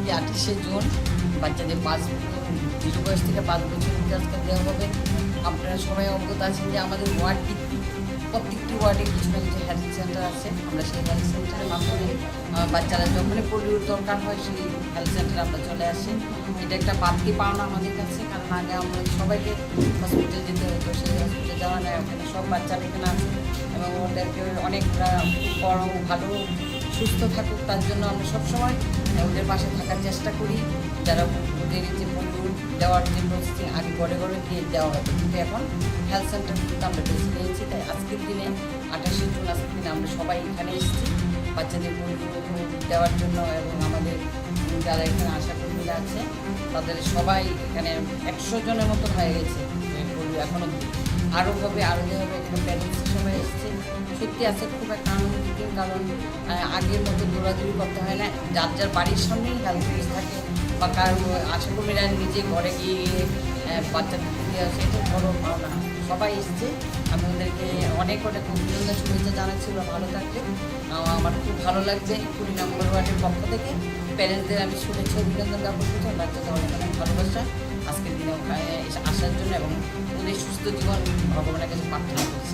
যে 28শে জুন বাচ্চাদের 0 বয়স থেকে 5 বছর আজকে দেওয়া হবে। আপনারা সবাই অবগত আছেন যে আমাদের ওয়ার্ড ভিত্তিক প্রত্যেকটি ওয়ার্ডে কিছু না কিছু হেলথ সেন্টার আছে। আমরা সেই হেলথ সেন্টারের মাধ্যমে বাচ্চারা যখনই পোলিওর দরকার হয় সেই হেলথ সেন্টারে আমরা চলে আসি। এটা একটা বাড়তি পাওনা আমাদের কাছে, কারণ আগে আমরা সবাইকে হসপিটাল যেতে হতো, সেই হসপিটাল যাওয়া নেয়। ওখানে সব বাচ্চারা এখানে আছে এবং ওদেরকে অনেক বড় ভালো সুস্থ থাকুক তার জন্য আমরা সবসময় ওদের পাশে থাকার চেষ্টা করি। যারা ওদের যে পোলিও দেওয়ার যে প্রস্তুতি আগে ঘরে ঘরে দিয়ে দেওয়া হতো, কিন্তু এখন হেলথ সেন্টার কিন্তু আমরা বেছে নিয়েছি। তাই আজকের দিনে 28শে জুন আজকের দিনে আমরা সবাই এখানে এসেছি বাচ্চাদের পোলিও দেওয়ার জন্য। এবং আমাদের যারা এখানে আশাকর্মীরা আছে তাদের সবাই এখানে 100 জনের মতন হয়ে গেছে পোলিও। এখনও আরও হবে, আরও যে হবে। এখানে প্যারেন্টসের সবাই এসছে। সত্যি আছে খুব একটা আনন্দিত, কারণ আগের মতো দৌড়াদৌড়ি করতে হয় না। যার যার বাড়ির সামনেই হেলথ অফিস থাকে বা কারো আশাকর্মীরা নিজে ঘরে গিয়ে বাচ্চাদের দিয়ে আসে। এটা বড় পাওনা। সবাই এসছে, আমি ওদেরকে অনেক অনেক অভিনন্দন শুভেচ্ছা জানাচ্ছি। ওরা ভালো থাকবে। আমার খুব ভালো লাগছে 20 নম্বর ওয়ার্ডের পক্ষ থেকে প্যারেন্টসদের আমি শুভেচ্ছা অভিনন্দন জ্ঞাপন করছি। বাচ্চাদের অনেক অনেক ভালোবাসা আজকের দিনে আসার জন্য এবং ওদের সুস্থ জীবন ভগবানের কাছে প্রার্থনা করছি।